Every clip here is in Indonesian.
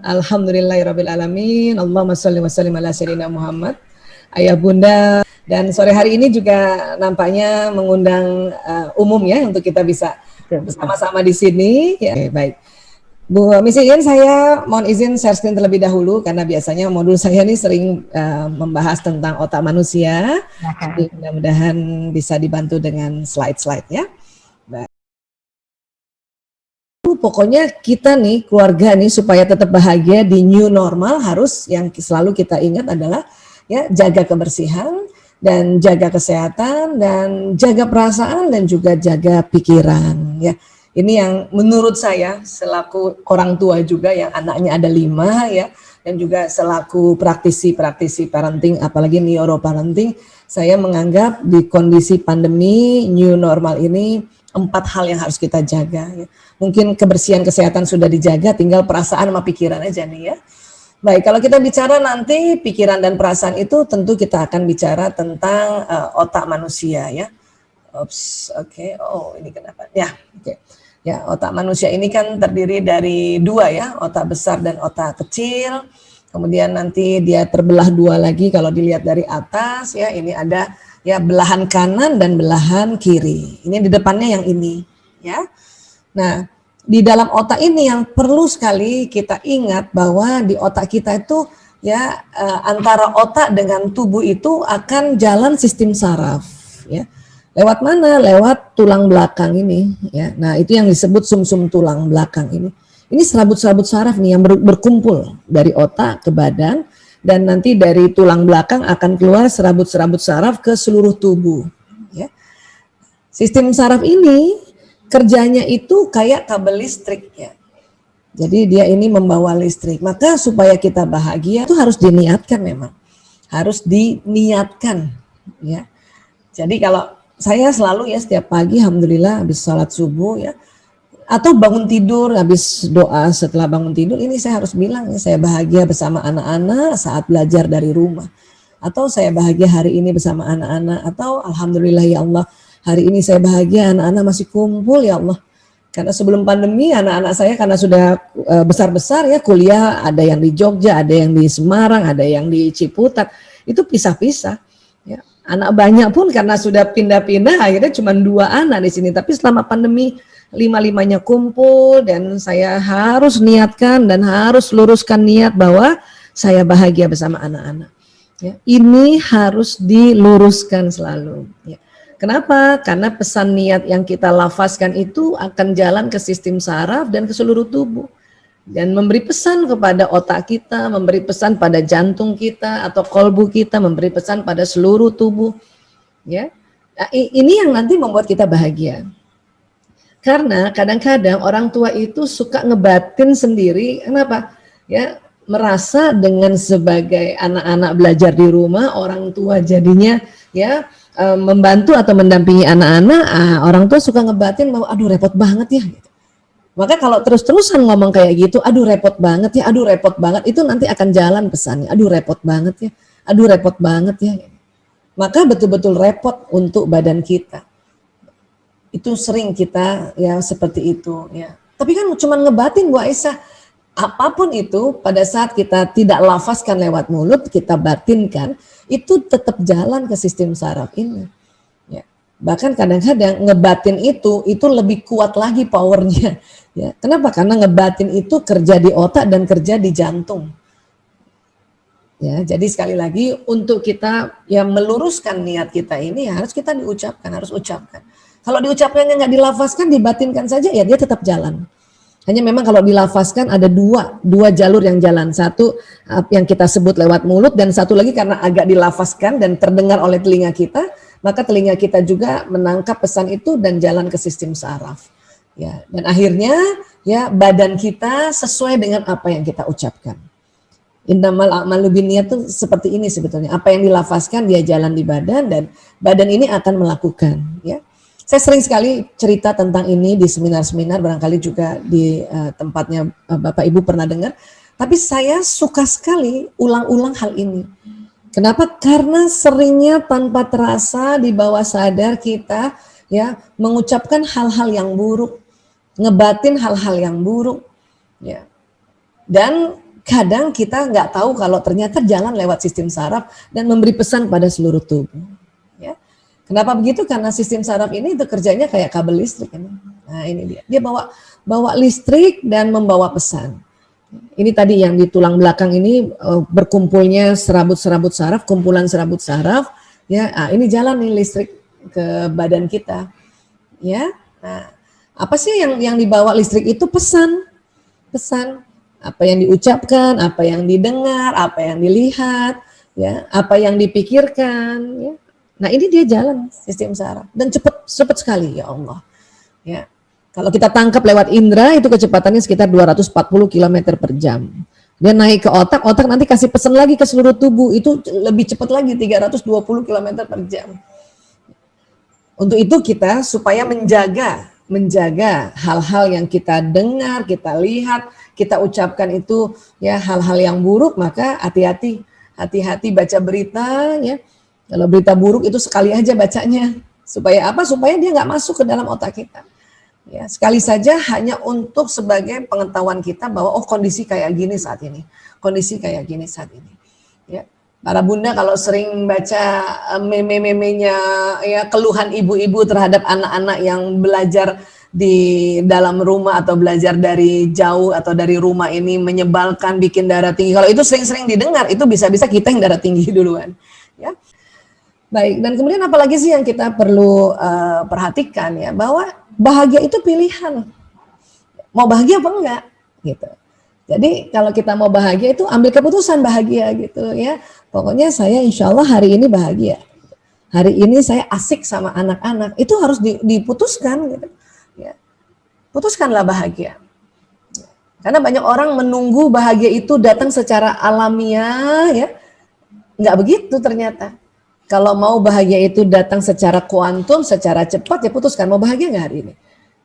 Alhamdulillahirabbil alamin. Allahumma shalli wa sallim ala sayyidina Muhammad. Ayah bunda, dan sore hari ini juga nampaknya mengundang umum ya untuk kita bisa bersama-sama di sini. Ya, baik. Bu Miss Iin, saya mohon izin share screen terlebih dahulu karena biasanya modul saya ini sering membahas tentang otak manusia. Jadi mudah-mudahan bisa dibantu dengan slide-slide ya. Baik. Pokoknya kita nih keluarga nih supaya tetap bahagia di new normal harus yang selalu kita ingat adalah ya jaga kebersihan dan jaga kesehatan dan jaga perasaan dan juga jaga pikiran ya. Ini yang menurut saya selaku orang tua juga yang anaknya ada 5 ya, dan juga selaku praktisi parenting apalagi neuroparenting, saya menganggap di kondisi pandemi new normal ini 4 hal yang harus kita jaga ya. Mungkin kebersihan kesehatan sudah dijaga, tinggal perasaan sama pikiran aja nih ya. Baik, kalau kita bicara nanti pikiran dan perasaan itu tentu kita akan bicara tentang otak manusia ya. Oke. Oh, ini kenapa? Ya, oke. Ya, otak manusia ini kan terdiri dari 2 ya, otak besar dan otak kecil. Kemudian nanti dia terbelah 2 lagi kalau dilihat dari atas ya, ini ada ya belahan kanan dan belahan kiri. Ini di depannya yang ini ya. Nah, di dalam otak ini yang perlu sekali kita ingat bahwa di otak kita itu ya antara otak dengan tubuh itu akan jalan sistem saraf ya. Lewat mana? Lewat tulang belakang ini ya. Nah, itu yang disebut sumsum tulang belakang ini. Ini serabut-serabut saraf nih yang berkumpul dari otak ke badan, dan nanti dari tulang belakang akan keluar serabut-serabut saraf ke seluruh tubuh ya. Sistem saraf ini kerjanya itu kayak kabel listrik ya. Jadi dia ini membawa listrik. Maka supaya kita bahagia itu harus diniatkan memang. Harus diniatkan ya. Jadi kalau saya selalu ya setiap pagi alhamdulillah habis sholat subuh ya, atau bangun tidur habis doa setelah bangun tidur, ini saya harus bilang ya, saya bahagia bersama anak-anak saat belajar dari rumah, atau saya bahagia hari ini bersama anak-anak, atau alhamdulillah ya Allah hari ini saya bahagia anak-anak masih kumpul ya Allah. Karena sebelum pandemi anak-anak saya karena sudah besar-besar ya kuliah, ada yang di Jogja, ada yang di Semarang, ada yang di Ciputat, itu pisah-pisah. Anak banyak pun karena sudah pindah-pindah akhirnya cuma 2 anak di sini. Tapi selama pandemi 5-5-nya kumpul, dan saya harus niatkan dan harus luruskan niat bahwa saya bahagia bersama anak-anak. Ya, ini harus diluruskan selalu. Ya. Kenapa? Karena pesan niat yang kita lafazkan itu akan jalan ke sistem saraf dan ke seluruh tubuh. Dan memberi pesan kepada otak kita, memberi pesan pada jantung kita atau kolbu kita, memberi pesan pada seluruh tubuh. Ya, nah, ini yang nanti membuat kita bahagia. Karena kadang-kadang orang tua itu suka ngebatin sendiri, kenapa? Ya, merasa dengan sebagai anak-anak belajar di rumah, orang tua jadinya ya membantu atau mendampingi anak-anak, orang tua suka ngebatin bahwa aduh repot banget ya. Maka kalau terus-terusan ngomong kayak gitu, aduh repot banget ya, aduh repot banget, itu nanti akan jalan pesannya, aduh repot banget ya, aduh repot banget ya. Maka betul-betul repot untuk badan kita. Itu sering kita ya seperti itu ya. Tapi kan cuma ngebatin Bu Aisyah, apapun itu pada saat kita tidak lafazkan lewat mulut, kita batinkan, itu tetap jalan ke sistem saraf ini. Bahkan kadang-kadang ngebatin itu lebih kuat lagi powernya. Ya, kenapa? Karena ngebatin itu kerja di otak dan kerja di jantung. Ya, jadi sekali lagi untuk kita yang meluruskan niat kita ini harus kita diucapkan, harus ucapkan. Kalau diucapkannya nggak dilafazkan, dibatinkan saja ya dia tetap jalan. Hanya memang kalau dilafazkan ada dua jalur yang jalan. Satu yang kita sebut lewat mulut, dan satu lagi karena agak dilafazkan dan terdengar oleh telinga kita, maka telinga kita juga menangkap pesan itu dan jalan ke sistem saraf. Ya, dan akhirnya ya badan kita sesuai dengan apa yang kita ucapkan. Innamal a'malu binniyat itu seperti ini sebetulnya. Apa yang dilafazkan dia jalan di badan, dan badan ini akan melakukan. Ya, saya sering sekali cerita tentang ini di seminar-seminar, barangkali juga di tempatnya Bapak Ibu pernah dengar. Tapi saya suka sekali ulang-ulang hal ini. Kenapa? Karena seringnya tanpa terasa di bawah sadar kita ya mengucapkan hal-hal yang buruk, ngebatin hal-hal yang buruk ya. Dan kadang kita nggak tahu kalau ternyata jalan lewat sistem saraf dan memberi pesan pada seluruh tubuh. Ya. Kenapa begitu? Karena sistem saraf ini itu kerjanya kayak kabel listrik. Nah ini dia bawa listrik dan membawa pesan. Ini tadi yang di tulang belakang ini berkumpulnya serabut-serabut saraf, kumpulan serabut saraf. Ya, ini jalan nih listrik ke badan kita. Ya, nah, apa sih yang dibawa listrik itu? Pesan. Apa yang diucapkan, apa yang didengar, apa yang dilihat, ya, apa yang dipikirkan. Ya. Nah ini dia jalan sistem saraf dan cepat sekali, ya Allah. Ya. Kalau kita tangkap lewat indera itu kecepatannya sekitar 240 km per jam. Dia naik ke otak nanti kasih pesan lagi ke seluruh tubuh, itu lebih cepat lagi 320 km per jam. Untuk itu kita supaya menjaga hal-hal yang kita dengar, kita lihat, kita ucapkan itu ya hal-hal yang buruk, maka hati-hati baca berita ya. Kalau berita buruk itu sekali aja bacanya. Supaya apa? Supaya dia nggak masuk ke dalam otak kita. Ya, sekali saja hanya untuk sebagai pengetahuan kita bahwa oh kondisi kayak gini saat ini. Kondisi kayak gini saat ini. Ya. Para bunda kalau sering baca meme-memenya ya keluhan ibu-ibu terhadap anak-anak yang belajar di dalam rumah atau belajar dari jauh atau dari rumah ini menyebalkan, bikin darah tinggi. Kalau itu sering-sering didengar, itu bisa-bisa kita yang darah tinggi duluan. Ya. Baik, dan kemudian apalagi sih yang kita perlu perhatikan ya, bahwa bahagia itu pilihan. Mau bahagia apa enggak? Gitu. Jadi kalau kita mau bahagia itu ambil keputusan bahagia gitu ya. Pokoknya saya insya Allah hari ini bahagia. Hari ini saya asik sama anak-anak. Itu harus diputuskan gitu. Ya. Putuskanlah bahagia. Karena banyak orang menunggu bahagia itu datang secara alamiah ya. Enggak begitu ternyata. Kalau mau bahagia itu datang secara kuantum, secara cepat, ya putuskan mau bahagia nggak hari ini?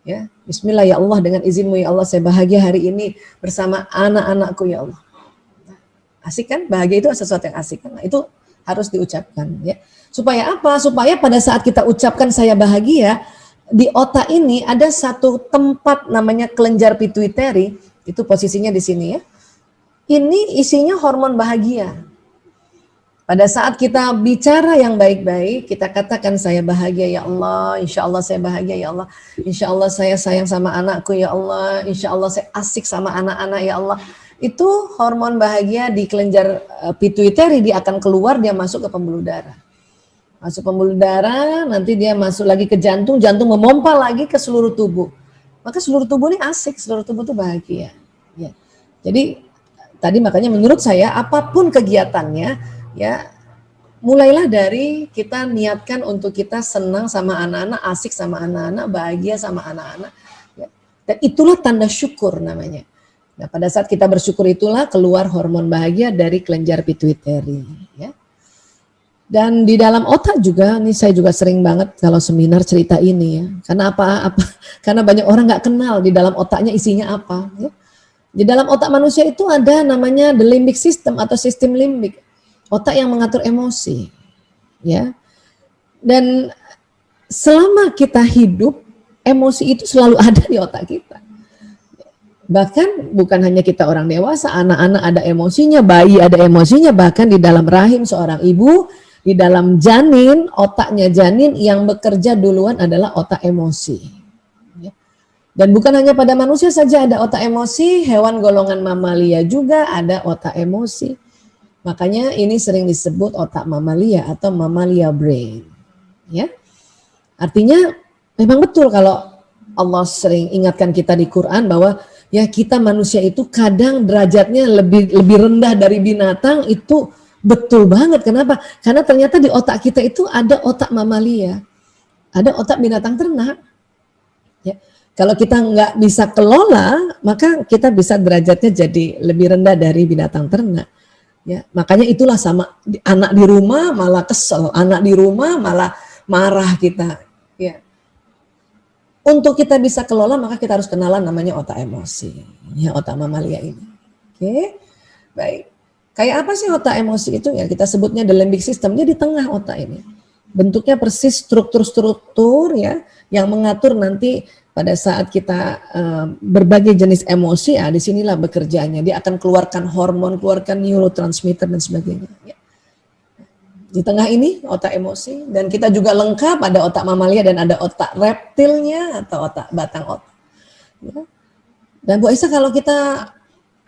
Ya, Bismillah ya Allah, dengan izinmu ya Allah saya bahagia hari ini bersama anak-anakku ya Allah. Asik kan? Bahagia itu sesuatu yang asik kan? Nah, itu harus diucapkan ya. Supaya apa? Supaya pada saat kita ucapkan saya bahagia, di otak ini ada satu tempat namanya kelenjar pituitary, itu posisinya di sini ya. Ini isinya hormon bahagia. Pada saat kita bicara yang baik-baik, kita katakan saya bahagia ya Allah, insya Allah saya bahagia ya Allah, insya Allah saya sayang sama anakku ya Allah, insya Allah saya asik sama anak-anak ya Allah. Itu hormon bahagia di kelenjar pituitary, dia akan keluar, dia masuk ke pembuluh darah. Masuk pembuluh darah, nanti dia masuk lagi ke jantung, jantung memompa lagi ke seluruh tubuh. Maka seluruh tubuh ini asik, seluruh tubuh itu bahagia. Ya. Jadi tadi makanya menurut saya apapun kegiatannya, ya, mulailah dari kita niatkan untuk kita senang sama anak-anak, asik sama anak-anak, bahagia sama anak-anak. Ya. Dan itulah tanda syukur namanya. Nah, pada saat kita bersyukur itulah keluar hormon bahagia dari kelenjar pituitary. Ya. Dan di dalam otak juga, nih saya juga sering banget kalau seminar cerita ini ya. Karena apa? Karena banyak orang nggak kenal di dalam otaknya isinya apa. Ya. Di dalam otak manusia itu ada namanya the limbic system atau sistem limbik. Otak yang mengatur emosi, ya. Dan selama kita hidup, emosi itu selalu ada di otak kita. Bahkan bukan hanya kita orang dewasa, anak-anak ada emosinya, bayi ada emosinya, bahkan di dalam rahim seorang ibu, di dalam janin, otaknya janin yang bekerja duluan adalah otak emosi. Ya. Dan bukan hanya pada manusia saja ada otak emosi, hewan golongan mamalia juga ada otak emosi. Makanya ini sering disebut otak mamalia atau mamalia brain. Ya. Artinya memang betul kalau Allah sering ingatkan kita di Quran bahwa ya kita manusia itu kadang derajatnya lebih rendah dari binatang, itu betul banget. Kenapa? Karena ternyata di otak kita itu ada otak mamalia. Ada otak binatang ternak. Ya. Kalau kita nggak bisa kelola, maka kita bisa derajatnya jadi lebih rendah dari binatang ternak. Ya, makanya itulah sama anak di rumah malah kesel, anak di rumah malah marah kita. Ya. Untuk kita bisa kelola maka kita harus kenalan namanya otak emosi, ya otak mamalia ini. Oke, baik. Kayak apa sih otak emosi itu ya? Kita sebutnya the limbic system. Dia di tengah otak ini. Bentuknya persis struktur-struktur ya yang mengatur nanti pada saat kita berbagai jenis emosi, ya disinilah bekerjanya. Dia akan keluarkan hormon, keluarkan neurotransmitter dan sebagainya. Ya. Di tengah ini otak emosi, dan kita juga lengkap ada otak mamalia dan ada otak reptilnya atau otak batang otak. Ya. Dan Bu Aisyah, kalau kita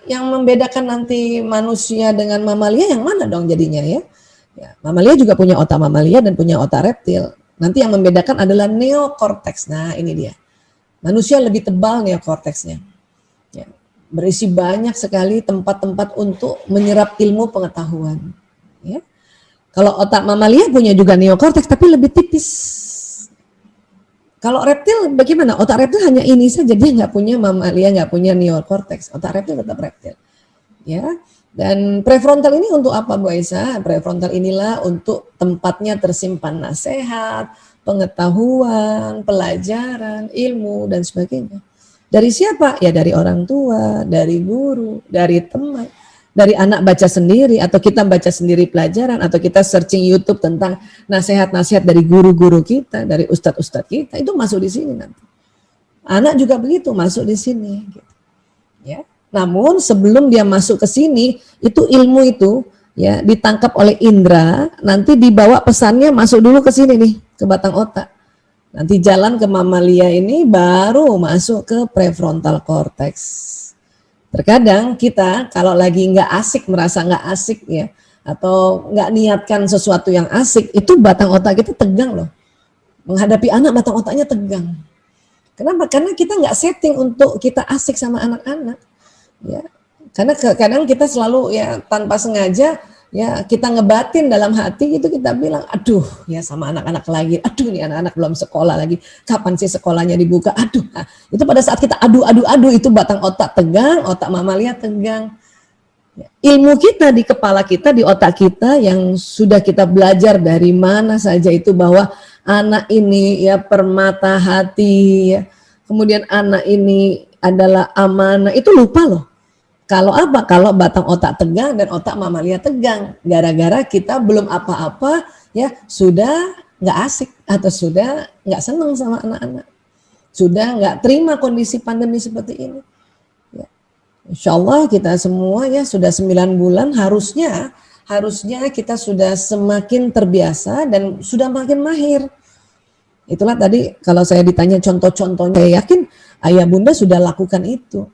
yang membedakan nanti manusia dengan mamalia yang mana dong jadinya ya? Ya, mamalia juga punya otak mamalia dan punya otak reptil. Nanti yang membedakan adalah neokorteks. Nah ini dia. Manusia lebih tebal neokorteksnya. Ya, berisi banyak sekali tempat-tempat untuk menyerap ilmu pengetahuan. Ya. Kalau otak mamalia punya juga neokorteks tapi lebih tipis. Kalau reptil bagaimana? Otak reptil hanya ini saja, dia nggak punya mamalia, nggak punya neokorteks. Otak reptil tetap reptil. Ya. Dan prefrontal ini untuk apa Bu Aisyah? Prefrontal inilah untuk tempatnya tersimpan nasihat, pengetahuan, pelajaran, ilmu dan sebagainya. Dari siapa? Ya dari orang tua, dari guru, dari teman, dari anak baca sendiri atau kita baca sendiri pelajaran atau kita searching YouTube tentang nasihat-nasihat dari guru-guru kita, dari ustadz-ustadz kita, itu masuk di sini nanti. Anak juga begitu masuk di sini. Gitu. Ya. Namun sebelum dia masuk ke sini, itu ilmu itu ya ditangkap oleh indera, nanti dibawa pesannya masuk dulu ke sini nih, ke batang otak. Nanti jalan ke mamalia ini baru masuk ke prefrontal cortex. Terkadang kita kalau lagi nggak asik, merasa nggak asik ya, atau nggak niatkan sesuatu yang asik, itu batang otak kita tegang loh. Menghadapi anak batang otaknya tegang. Kenapa? Karena kita nggak setting untuk kita asik sama anak-anak. Ya, karena kadang kita selalu ya tanpa sengaja ya kita ngebatin dalam hati itu kita bilang aduh ya sama anak-anak lagi, aduh nih anak-anak belum sekolah lagi, kapan sih sekolahnya dibuka, aduh. Nah, itu pada saat kita adu itu batang otak tegang, otak mamalia tegang. Ya, ilmu kita di kepala kita, di otak kita yang sudah kita belajar dari mana saja itu bahwa anak ini ya permata hati, ya. Kemudian anak ini adalah amanah, itu lupa loh. Kalau apa? Kalau batang otak tegang dan otak mamalia tegang. Gara-gara kita belum apa-apa ya sudah nggak asik atau sudah nggak senang sama anak-anak. Sudah nggak terima kondisi pandemi seperti ini. Ya. Insya Allah kita semua ya sudah 9 bulan harusnya kita sudah semakin terbiasa dan sudah makin mahir. Itulah tadi kalau saya ditanya contoh-contohnya, saya yakin ayah bunda sudah lakukan itu.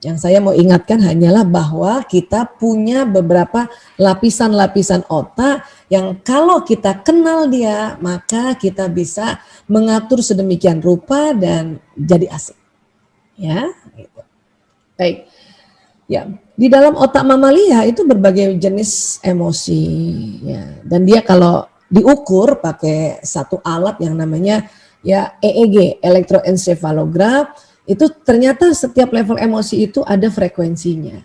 Yang saya mau ingatkan hanyalah bahwa kita punya beberapa lapisan-lapisan otak yang kalau kita kenal dia, maka kita bisa mengatur sedemikian rupa dan jadi asik. Ya, gitu. Baik. Ya, di dalam otak mamalia itu berbagai jenis emosi. Ya, dan dia kalau diukur pakai satu alat yang namanya ya EEG, elektroencephalogram. Itu ternyata setiap level emosi itu ada frekuensinya.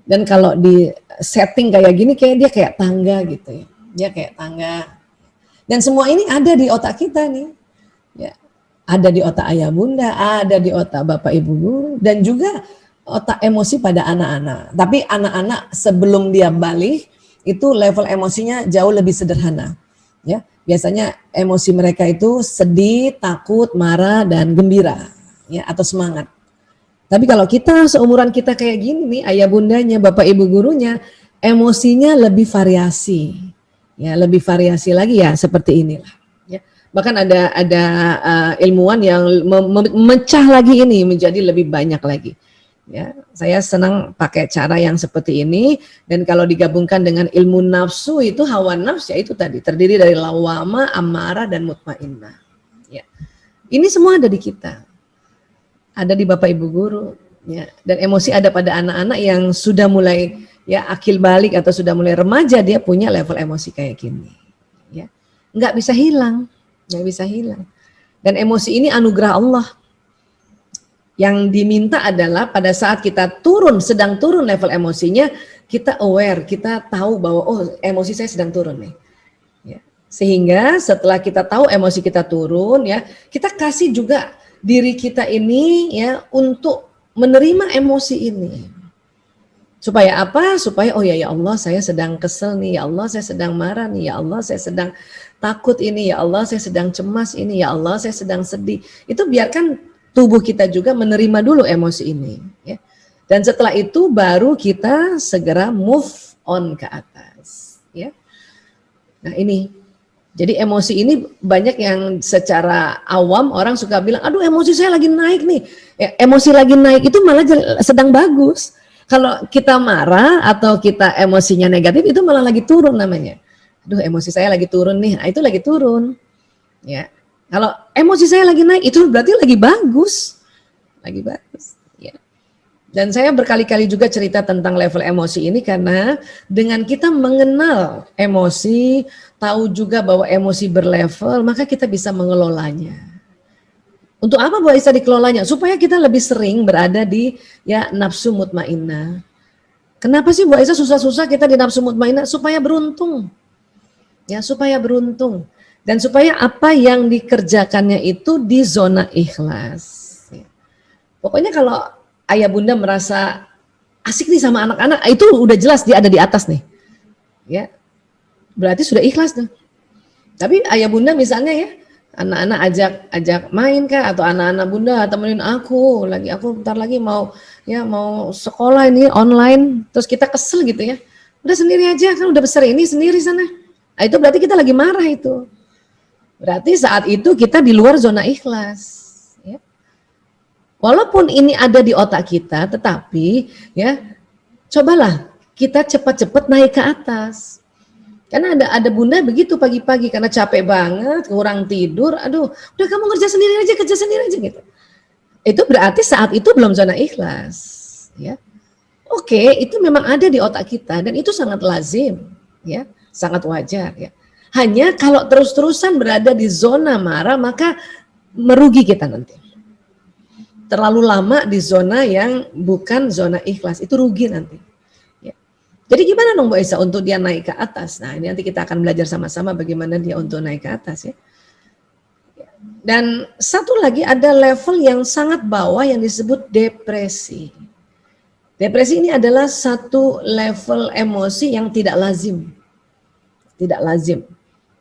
Dan kalau di setting kayak gini, kayak dia kayak tangga gitu ya. Dia kayak tangga. Dan semua ini ada di otak kita nih. Ya, ada di otak ayah bunda, ada di otak bapak ibu guru, dan juga otak emosi pada anak-anak. Tapi anak-anak sebelum dia balik, itu level emosinya jauh lebih sederhana. Ya, biasanya emosi mereka itu sedih, takut, marah, dan gembira. Ya, atau semangat. Tapi kalau kita seumuran kita kayak gini nih, ayah bundanya, bapak ibu gurunya, emosinya lebih variasi. Ya, lebih variasi lagi ya seperti inilah. Ya. Bahkan ada ilmuwan yang memecah lagi ini menjadi lebih banyak lagi. Ya, saya senang pakai cara yang seperti ini, dan kalau digabungkan dengan ilmu nafsu itu hawa nafs ya itu tadi terdiri dari lawama, amarah dan mutmainnah. Ya. Ini semua ada di kita. Ada di bapak ibu guru, ya, dan emosi ada pada anak-anak yang sudah mulai ya akil balik atau sudah mulai remaja, dia punya level emosi kayak gini, ya, nggak bisa hilang. Dan emosi ini anugerah Allah. Yang diminta adalah pada saat kita sedang turun level emosinya, kita aware, kita tahu bahwa oh emosi saya sedang turun nih. Ya. Sehingga setelah kita tahu emosi kita turun, ya kita kasih juga diri kita ini ya untuk menerima emosi ini. Supaya apa? Supaya oh ya ya Allah saya sedang kesel nih, ya Allah saya sedang marah nih, ya Allah saya sedang takut ini, ya Allah saya sedang cemas ini, ya Allah saya sedang sedih. Itu biarkan tubuh kita juga menerima dulu emosi ini, ya. Dan setelah itu baru kita segera move on ke atas, ya. Nah ini, jadi emosi ini banyak yang secara awam orang suka bilang, aduh emosi saya lagi naik nih. Ya, emosi lagi naik itu malah sedang bagus. Kalau kita marah atau kita emosinya negatif itu malah lagi turun namanya. Aduh emosi saya lagi turun nih, nah, itu lagi turun. Ya, kalau emosi saya lagi naik itu berarti lagi bagus, lagi bagus. Ya. Dan saya berkali-kali juga cerita tentang level emosi ini karena dengan kita mengenal emosi, tahu juga bahwa emosi berlevel, maka kita bisa mengelolanya. Untuk apa Bu Aisyah dikelolanya? Supaya kita lebih sering berada di ya nafsu mutmainnah. Kenapa sih Bu Aisyah susah-susah kita di nafsu mutmainnah? Supaya beruntung. Ya, supaya beruntung. Dan supaya apa yang dikerjakannya itu di zona ikhlas. Ya. Pokoknya kalau ayah bunda merasa asik nih sama anak-anak, itu udah jelas dia ada di atas nih. Ya. Berarti sudah ikhlas tuh. Tapi ayah bunda misalnya ya, anak-anak ajak main kah, atau anak-anak bunda temenin aku bentar lagi mau sekolah ini online, terus kita kesel gitu ya, udah sendiri aja kan udah besar ini sendiri sana. Nah, itu berarti kita lagi marah itu, berarti saat itu kita di luar zona ikhlas ya. Walaupun ini ada di otak kita, tetapi ya cobalah kita cepat-cepat naik ke atas. Karena ada bunda begitu pagi-pagi karena capek banget, kurang tidur, aduh, udah kamu kerja sendiri aja gitu. Itu berarti saat itu belum zona ikhlas, ya. Oke, itu memang ada di otak kita dan itu sangat lazim, ya, sangat wajar, ya. Hanya kalau terus-terusan berada di zona marah maka merugi kita nanti. Terlalu lama di zona yang bukan zona ikhlas itu rugi nanti. Jadi gimana dong Bu Aisyah untuk dia naik ke atas? Nah ini nanti kita akan belajar sama-sama bagaimana dia untuk naik ke atas ya. Dan satu lagi ada level yang sangat bawah yang disebut depresi. Depresi ini adalah satu level emosi yang tidak lazim. Tidak lazim.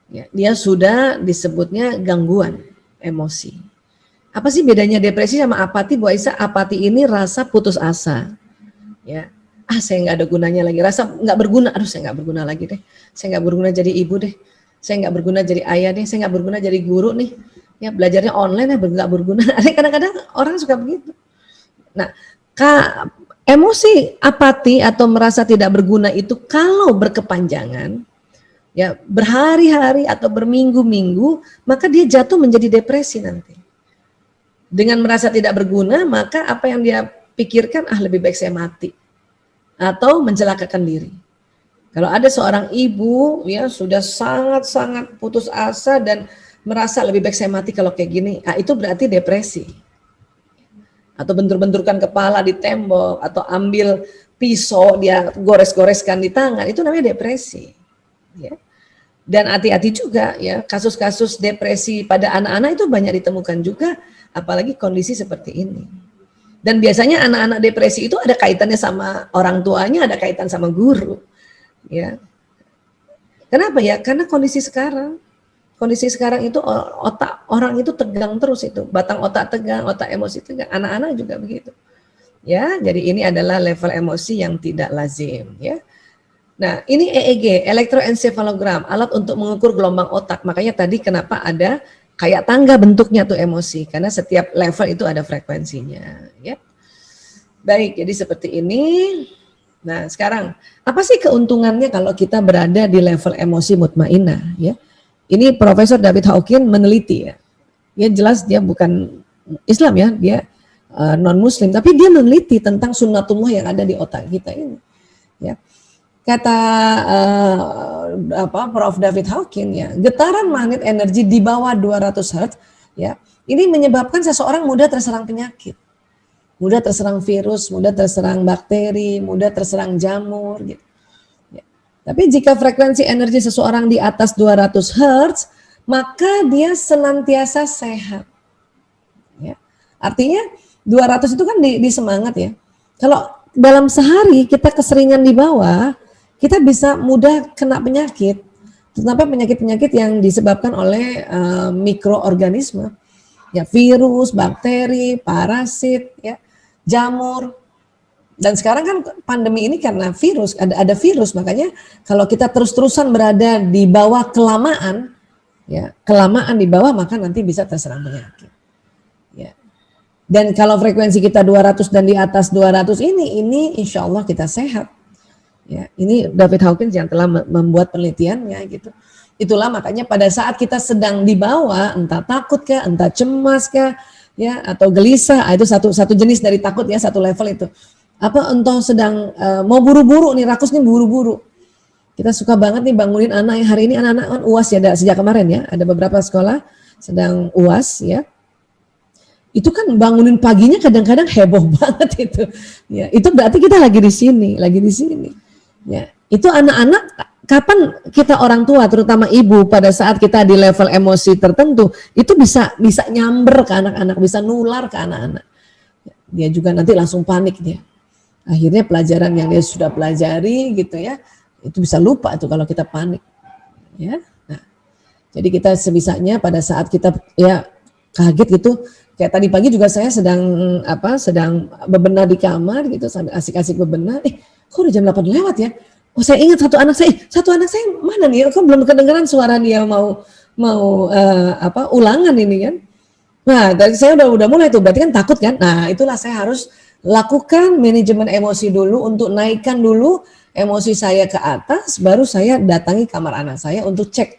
Ya, dia sudah disebutnya gangguan emosi. Apa sih bedanya depresi sama apati Bu Aisyah? Apati ini rasa putus asa. Ya. Saya nggak ada gunanya lagi, rasa nggak berguna, aduh saya nggak berguna lagi deh, saya nggak berguna jadi ibu deh, saya nggak berguna jadi ayah deh, saya nggak berguna jadi guru nih, ya belajarnya online ya nggak berguna. Kadang-kadang orang suka begitu. Nah, emosi apati atau merasa tidak berguna itu kalau berkepanjangan, ya berhari-hari atau berminggu-minggu, maka dia jatuh menjadi depresi nanti. Dengan merasa tidak berguna, maka apa yang dia pikirkan, lebih baik saya mati. Atau mencelakakan diri. Kalau ada seorang ibu ya sudah sangat-sangat putus asa dan merasa lebih baik saya mati kalau kayak gini, itu berarti depresi. Atau bentur-benturkan kepala di tembok atau ambil pisau dia gores-goreskan di tangan, itu namanya depresi. Ya. Dan hati-hati juga ya, kasus-kasus depresi pada anak-anak itu banyak ditemukan juga, apalagi kondisi seperti ini. Dan biasanya anak-anak depresi itu ada kaitannya sama orang tuanya, ada kaitan sama guru. Ya. Kenapa ya? Karena kondisi sekarang itu otak orang itu tegang terus itu. Batang otak tegang, otak emosi tegang. Anak-anak juga begitu. Ya, jadi ini adalah level emosi yang tidak lazim, ya. Nah, ini EEG, elektroencephalogram, alat untuk mengukur gelombang otak. Makanya tadi kenapa ada kayak tangga bentuknya tuh emosi, karena setiap level itu ada frekuensinya, ya. Baik, jadi seperti ini. Nah, sekarang apa sih keuntungannya kalau kita berada di level emosi mutmainnah, ya? Ini Profesor David Hawkins meneliti ya. Dia jelas dia bukan Islam ya, dia non Muslim, tapi dia meneliti tentang sunnatullah yang ada di otak kita ini, ya. Kata Prof. David Hawkins ya, getaran magnet energi di bawah 200 Hz ya, ini menyebabkan seseorang mudah terserang penyakit, mudah terserang virus, mudah terserang bakteri, mudah terserang jamur gitu. Ya. Tapi jika frekuensi energi seseorang di atas 200 Hz, maka dia senantiasa sehat. Ya. Artinya 200 itu kan di semangat ya. Kalau dalam sehari kita keseringan di bawah, kita bisa mudah kena penyakit, terutama penyakit-penyakit yang disebabkan oleh mikroorganisme, ya virus, bakteri, parasit, ya jamur. Dan sekarang kan pandemi ini karena virus, ada virus, makanya kalau kita terus-terusan berada di bawah kelamaan, ya kelamaan di bawah maka nanti bisa terserang penyakit. Ya. Dan kalau frekuensi kita 200 dan di atas 200 ini insya Allah kita sehat. Ya, ini David Hawkins yang telah membuat penelitiannya gitu. Itulah makanya pada saat kita sedang di bawah, entah takut kah, entah cemas kah, ya atau gelisah, itu satu jenis dari takut ya, satu level itu. Apa entah sedang mau buru-buru nih, rakus nih buru-buru. Kita suka banget nih bangunin anak yang hari ini anak-anak kan UAS ya sejak kemarin ya, ada beberapa sekolah sedang UAS ya. Itu kan bangunin paginya kadang-kadang heboh banget itu. Ya, itu berarti kita lagi di sini. Ya, itu anak-anak kapan kita orang tua terutama ibu pada saat kita di level emosi tertentu itu bisa nyamber ke anak-anak, bisa nular ke anak-anak. Dia juga nanti langsung panik dia. Akhirnya pelajaran yang dia sudah pelajari gitu ya, itu bisa lupa tuh kalau kita panik. Ya. Nah, jadi kita sebisanya pada saat kita ya kaget gitu, kayak tadi pagi juga saya sedang bebenah di kamar gitu, sambil asik-asik bebenah, kok udah jam 8 lewat ya? Oh saya ingat satu anak saya mana nih? Kok belum kedengeran suara dia mau ulangan ini kan? Nah, tadi saya udah mulai tuh, berarti kan takut kan? Nah, itulah saya harus lakukan manajemen emosi dulu untuk naikkan dulu emosi saya ke atas, baru saya datangi kamar anak saya untuk cek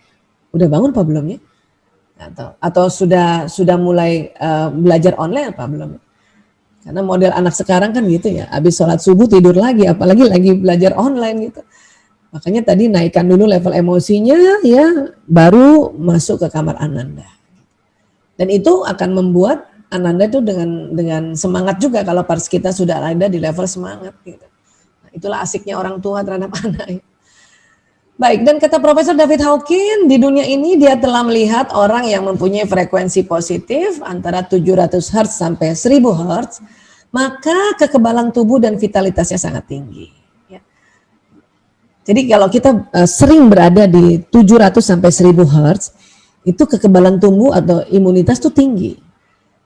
udah bangun apa belum ya? Atau sudah mulai belajar online apa belum? Karena model anak sekarang kan gitu ya, habis sholat subuh tidur lagi, apalagi lagi belajar online gitu. Makanya tadi naikkan dulu level emosinya ya, baru masuk ke kamar Ananda. Dan itu akan membuat Ananda itu dengan semangat juga kalau pas kita sudah ada di level semangat gitu. Nah, itulah asiknya orang tua terhadap anak. Baik, dan kata Profesor David Hawkins, di dunia ini dia telah melihat orang yang mempunyai frekuensi positif antara 700 Hz sampai 1000 Hz, maka kekebalan tubuh dan vitalitasnya sangat tinggi. Ya. Jadi kalau kita sering berada di 700 sampai 1000 Hz, itu kekebalan tubuh atau imunitas itu tinggi.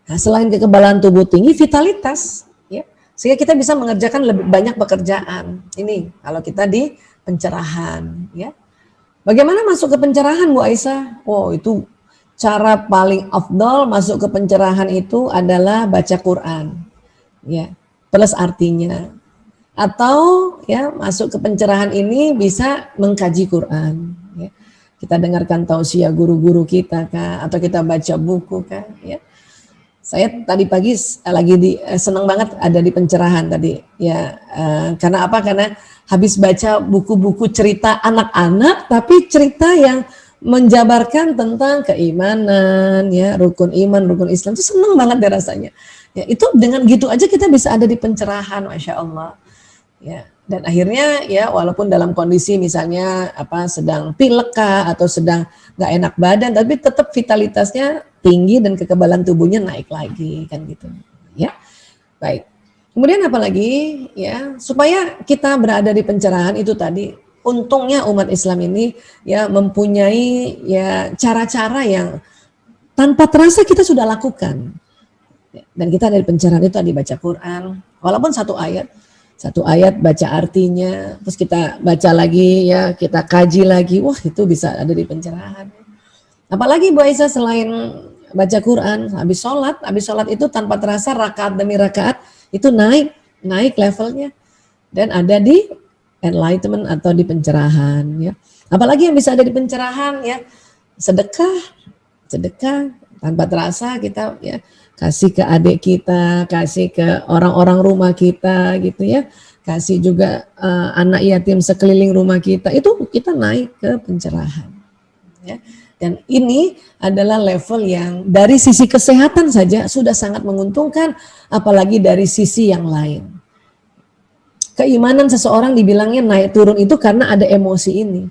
Nah, selain kekebalan tubuh tinggi, vitalitas, ya, sehingga kita bisa mengerjakan lebih banyak pekerjaan. Ini kalau kita di pencerahan, ya. Bagaimana masuk ke pencerahan, Bu Aisyah? Oh, itu cara paling afdol masuk ke pencerahan itu adalah baca Quran, ya, plus artinya. Atau ya masuk ke pencerahan ini bisa mengkaji Quran. Ya. Kita dengarkan tausiah guru-guru kita, kah? Atau kita baca buku, kan? Ya. Saya tadi pagi lagi senang banget ada di pencerahan tadi ya, karena apa? Karena habis baca buku-buku cerita anak-anak, tapi cerita yang menjabarkan tentang keimanan, ya rukun iman, rukun Islam, itu senang banget deh rasanya. Ya, itu dengan gitu aja kita bisa ada di pencerahan, masya Allah. Ya, dan akhirnya ya walaupun dalam kondisi misalnya sedang pilek atau sedang nggak enak badan, tapi tetap vitalitasnya tinggi dan kekebalan tubuhnya naik lagi kan gitu ya. Baik, kemudian apalagi ya supaya kita berada di pencerahan itu tadi, untungnya umat Islam ini ya mempunyai ya cara-cara yang tanpa terasa kita sudah lakukan, dan kita dari pencerahan itu tadi baca Quran walaupun satu ayat baca artinya, terus kita baca lagi ya, kita kaji lagi, wah itu bisa ada di pencerahan. Apalagi Bu Aisyah selain baca Quran, habis sholat itu tanpa terasa rakaat demi rakaat itu naik levelnya dan ada di enlightenment atau di pencerahan ya. Apalagi yang bisa ada di pencerahan ya, sedekah tanpa terasa kita ya kasih ke adik kita, kasih ke orang-orang rumah kita gitu ya, kasih juga anak yatim sekeliling rumah kita, itu kita naik ke pencerahan ya. Dan ini adalah level yang dari sisi kesehatan saja sudah sangat menguntungkan, apalagi dari sisi yang lain. Keimanan seseorang dibilangnya naik turun itu karena ada emosi ini.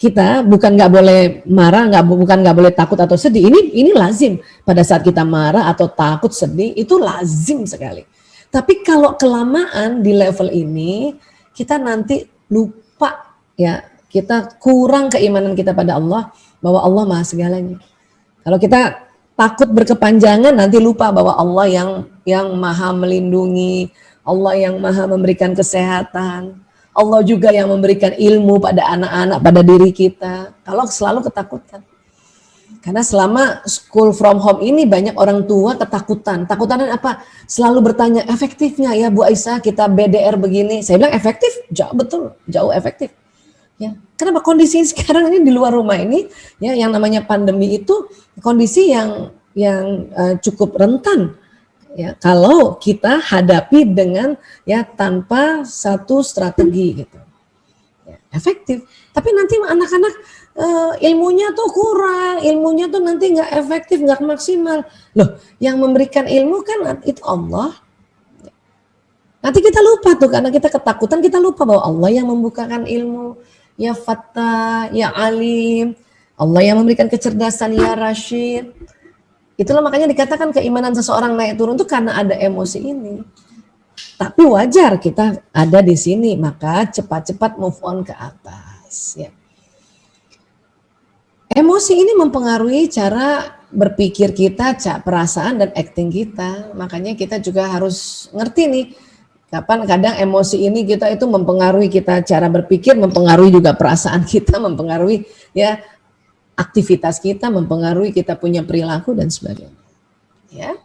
Kita bukan nggak boleh marah, bukan nggak boleh takut atau sedih. Ini lazim pada saat kita marah atau takut sedih itu lazim sekali. Tapi kalau kelamaan di level ini, kita nanti lupa ya, kita kurang keimanan kita pada Allah bahwa Allah Maha segalanya. Kalau kita takut berkepanjangan, nanti lupa bahwa Allah yang Maha melindungi, Allah yang Maha memberikan kesehatan, Allah juga yang memberikan ilmu pada anak-anak, pada diri kita. Kalau selalu ketakutan. Karena selama school from home ini banyak orang tua ketakutan. Takutan apa? Selalu bertanya, efektif nggak ya Bu Aisyah kita BDR begini? Saya bilang efektif, jauh betul, jauh efektif. Ya, kenapa kondisi sekarang ini di luar rumah ini, ya yang namanya pandemi itu kondisi yang cukup rentan. Ya, kalau kita hadapi dengan ya tanpa satu strategi gitu. Ya, efektif. Tapi nanti anak-anak ilmunya tuh kurang, ilmunya tuh nanti nggak efektif, nggak maksimal. Loh, yang memberikan ilmu kan itu Allah. Nanti kita lupa tuh, karena kita ketakutan, kita lupa bahwa Allah yang membukakan ilmu, ya Fattah, ya Alim, Allah yang memberikan kecerdasan, ya Rashid. Itulah makanya dikatakan keimanan seseorang naik turun itu karena ada emosi ini. Tapi wajar kita ada di sini, maka cepat-cepat move on ke atas. Ya. Emosi ini mempengaruhi cara berpikir kita, perasaan dan acting kita. Makanya kita juga harus ngerti nih, kapan kadang emosi ini kita itu mempengaruhi kita cara berpikir, mempengaruhi juga perasaan kita, mempengaruhi ya aktivitas kita, mempengaruhi kita punya perilaku dan sebagainya. Ya.